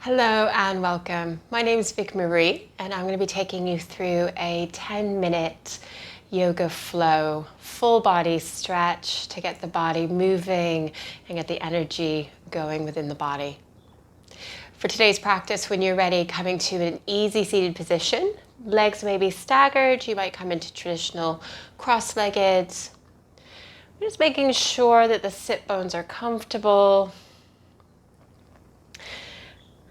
Hello and welcome. My name is Vickie-Marie and I'm going to be taking you through a 10-minute yoga flow, full body stretch to get the body moving and get the energy going within the body. For today's practice, when you're ready, coming to an easy seated position, legs may be staggered, you might come into traditional cross-legged. We're just making sure that the sit bones are comfortable.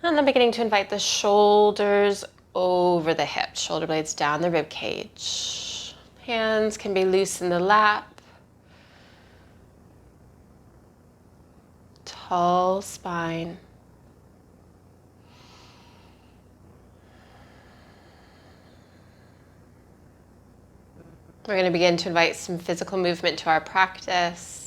And then beginning to invite the shoulders over the hips, shoulder blades down the rib cage. Hands can be loose in the lap. Tall spine. We're going to begin to invite some physical movement to our practice.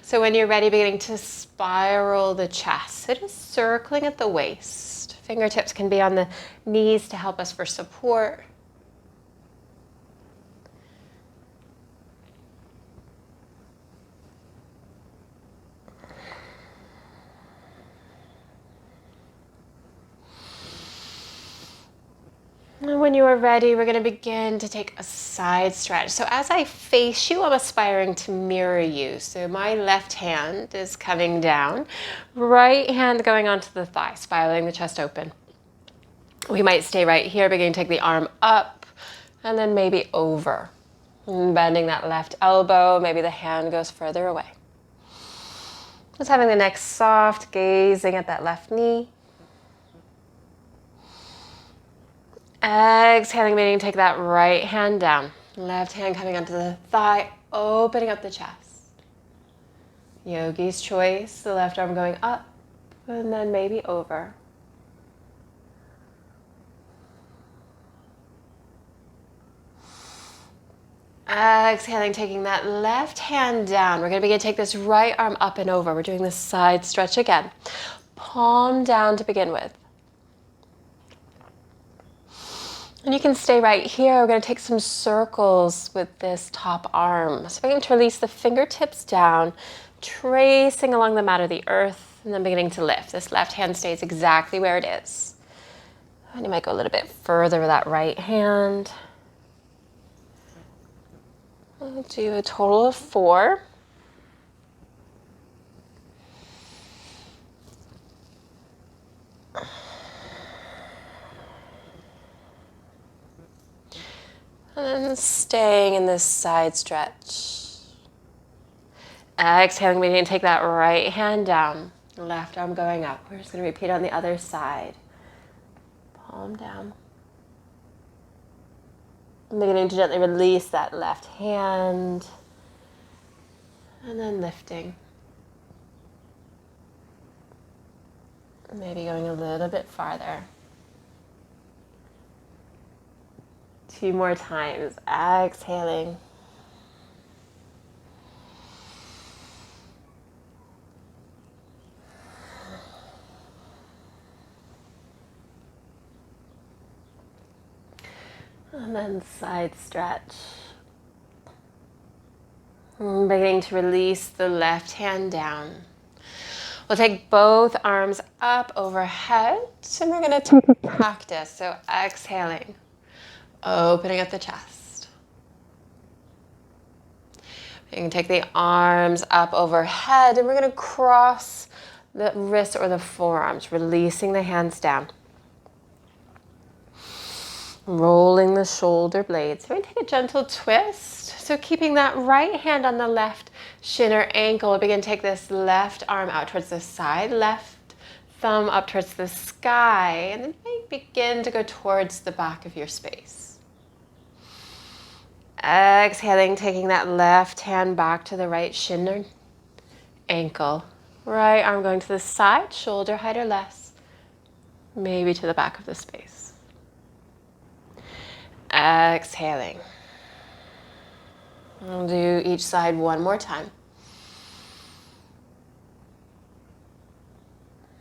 So when you're ready, beginning to spiral the chest. So just circling at the waist. Fingertips can be on the knees to help us for support. And when you are ready, we're going to begin to take a side stretch. So as I face you, I'm aspiring to mirror you. So my left hand is coming down, right hand going onto the thigh, spiraling the chest open. We might stay right here, beginning to take the arm up and then maybe over. And bending that left elbow, maybe the hand goes further away. Just having the neck soft, gazing at that left knee. Exhaling, meaning take that right hand down. Left hand coming onto the thigh, opening up the chest. Yogi's choice, the left arm going up and then maybe over. Exhaling, taking that left hand down. We're going to begin to take this right arm up and over. We're doing this side stretch again. Palm down to begin with. And you can stay right here. We're going to take some circles with this top arm. So beginning to release the fingertips down, tracing along the mat of the earth, and then beginning to lift. This left hand stays exactly where it is. And you might go a little bit further with that right hand. We'll do a total of 4. And staying in this side stretch. Exhaling, we need to take that right hand down. Left arm going up. We're just going to repeat on the other side. Palm down. I'm beginning to gently release that left hand. And then lifting. Maybe going a little bit farther. 2 more times. Exhaling. And then side stretch. And beginning to release the left hand down. We'll take both arms up overhead. And we're going to take a practice. So exhaling. Opening up the chest. You can take the arms up overhead and we're going to cross the wrists or the forearms, releasing the hands down. Rolling the shoulder blades. We're going to take a gentle twist. So keeping that right hand on the left shin or ankle, we'll begin to take this left arm out towards the side, left thumb up towards the sky, and then you may begin to go towards the back of your space. Exhaling, taking that left hand back to the right shin or ankle. Right arm going to the side, shoulder height or less. Maybe to the back of the space. Exhaling. We'll do each side one more time.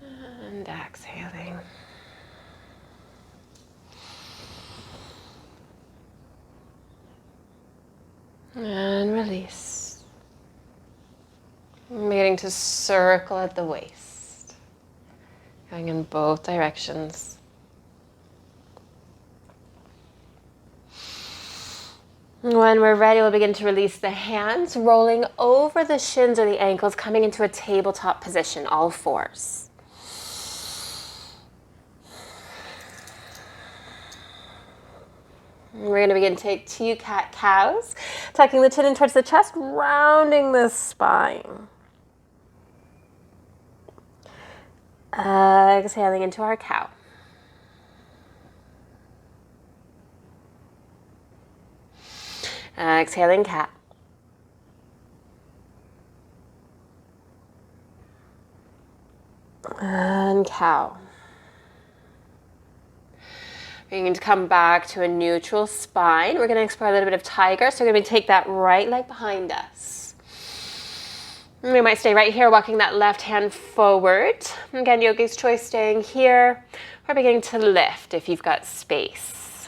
And exhaling. And release. I'm beginning to circle at the waist. Going in both directions. When we're ready, we'll begin to release the hands, rolling over the shins or the ankles, coming into a tabletop position, all fours. We're going to begin to take 2 cat-cows, tucking the chin in towards the chest, rounding the spine. Exhaling into our cow. Exhaling cat. And cow. We're going to come back to a neutral spine. We're going to explore a little bit of tiger. So we're going to take that right leg behind us. And we might stay right here, walking that left hand forward. Again, yogi's choice, staying here. We're beginning to lift if you've got space.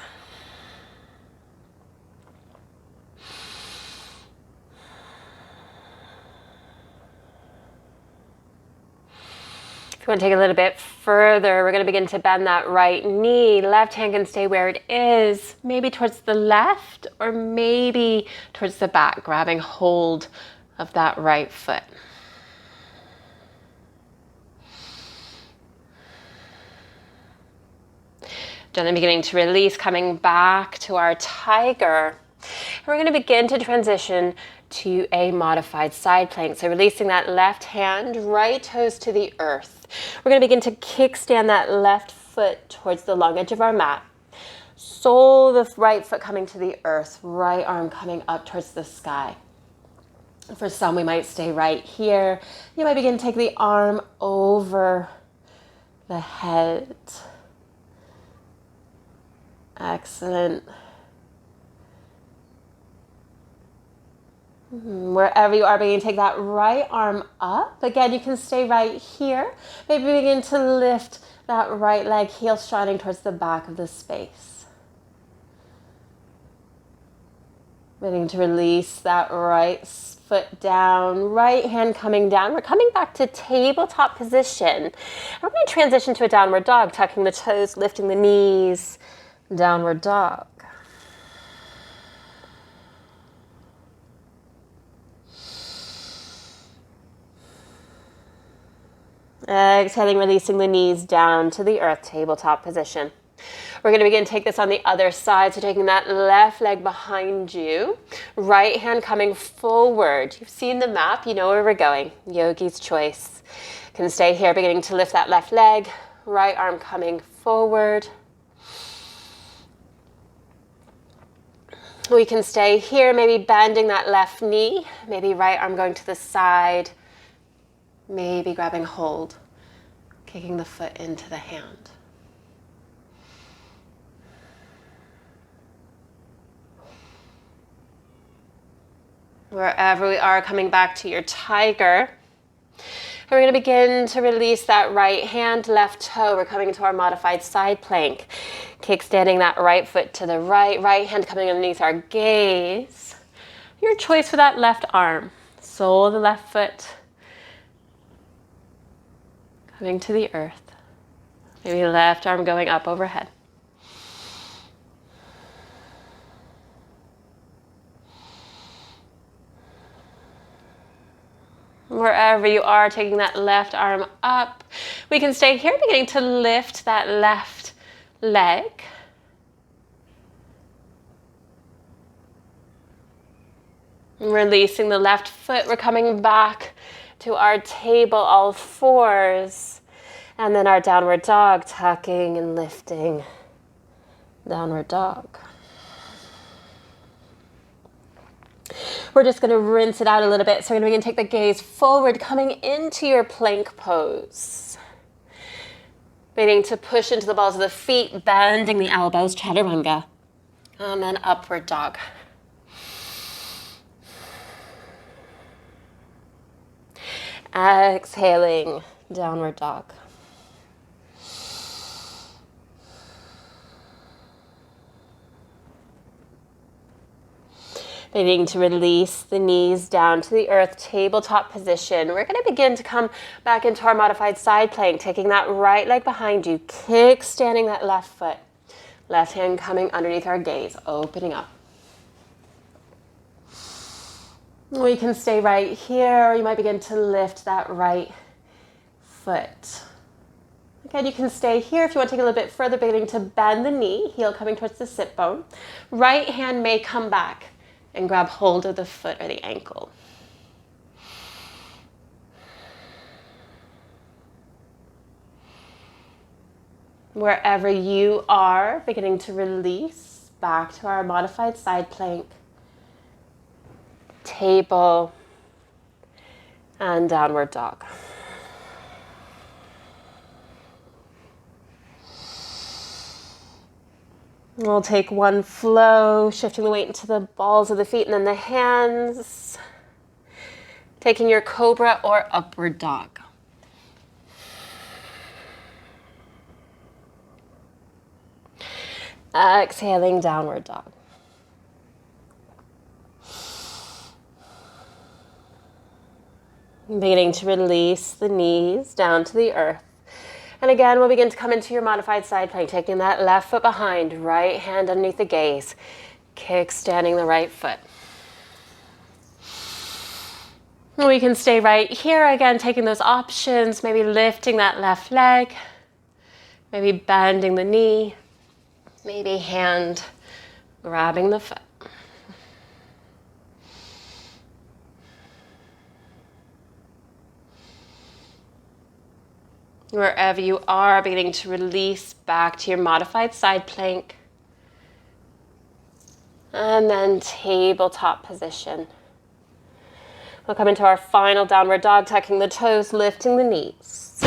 If you want to take a little bit further, we're going to begin to bend that right knee. Left hand can stay where it is, maybe towards the left or maybe towards the back, grabbing hold of that right foot. Gently beginning to release, coming back to our tiger. And we're going to begin to transition to a modified side plank. So releasing that left hand, right toes to the earth. We're going to begin to kickstand that left foot towards the long edge of our mat. Sole the right foot coming to the earth, right arm coming up towards the sky. For some, we might stay right here. You might begin to take the arm over the head. Excellent. Wherever you are, begin to take that right arm up. Again, you can stay right here. Maybe begin to lift that right leg, heel striding towards the back of the space. Beginning to release that right foot down, right hand coming down. We're coming back to tabletop position. We're going to transition to a downward dog, tucking the toes, lifting the knees, downward dog. Exhaling, releasing the knees down to the earth, tabletop position. We're going to begin to take this on the other side. So taking that left leg behind you, right hand coming forward. You've seen the map, you know where we're going. Yogi's choice. Can stay here, beginning to lift that left leg, right arm coming forward. We can stay here, maybe bending that left knee, maybe right arm going to the side, maybe grabbing hold, kicking the foot into the hand. Wherever we are, coming back to your tiger. And we're going to begin to release that right hand, left toe. We're coming into our modified side plank. Kickstanding that right foot to the right, right hand coming underneath our gaze. Your choice for that left arm. Sole of the left foot coming to the earth. Maybe left arm going up overhead. Wherever you are, taking that left arm up. We can stay here, beginning to lift that left leg. Releasing the left foot. We're coming back to our table, all fours. And then our downward dog, tucking and lifting. Downward dog. We're just going to rinse it out a little bit. So we're going to take the gaze forward, coming into your plank pose. Beginning to push into the balls of the feet, bending the elbows, chaturanga. And then upward dog. Exhaling, downward dog. Beginning to release the knees down to the earth, tabletop position. We're going to begin to come back into our modified side plank, taking that right leg behind you, kickstanding that left foot. Left hand coming underneath our gaze, opening up. We can stay right here, or you might begin to lift that right foot. Again, you can stay here if you want to take a little bit further, beginning to bend the knee, heel coming towards the sit bone. Right hand may come back and grab hold of the foot or the ankle. Wherever you are, beginning to release back to our modified side plank, table, and downward dog. We'll take one flow, shifting the weight into the balls of the feet and then the hands. Taking your cobra or upward dog. Exhaling, downward dog. Beginning to release the knees down to the earth. And again, we'll begin to come into your modified side plank, taking that left foot behind, right hand underneath the gaze, kickstanding the right foot. We can stay right here again, taking those options, maybe lifting that left leg, maybe bending the knee, maybe hand grabbing the foot. Wherever you are, beginning to release back to your modified side plank. And then tabletop position. We'll come into our final downward dog, tucking the toes, lifting the knees.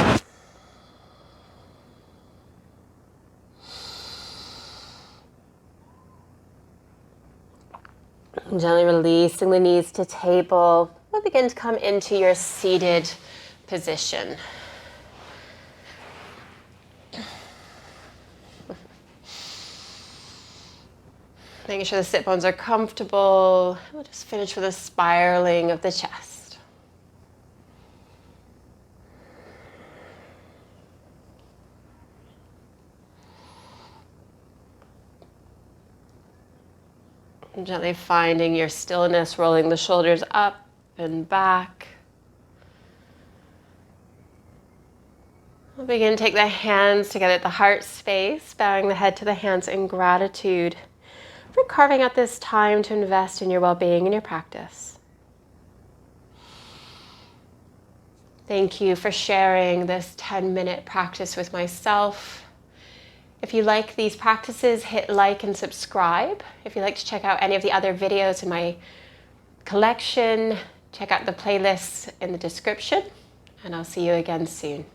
Gently releasing the knees to table. We'll begin to come into your seated position. Making sure the sit bones are comfortable. We'll just finish with a spiraling of the chest. And gently finding your stillness, rolling the shoulders up and back. We'll begin to take the hands together at the heart space, bowing the head to the hands in gratitude for carving out this time to invest in your well-being and your practice. Thank you for sharing this 10-minute practice with myself. If you like these practices, hit like and subscribe. If you'd like to check out any of the other videos in my collection, check out the playlists in the description, and I'll see you again soon.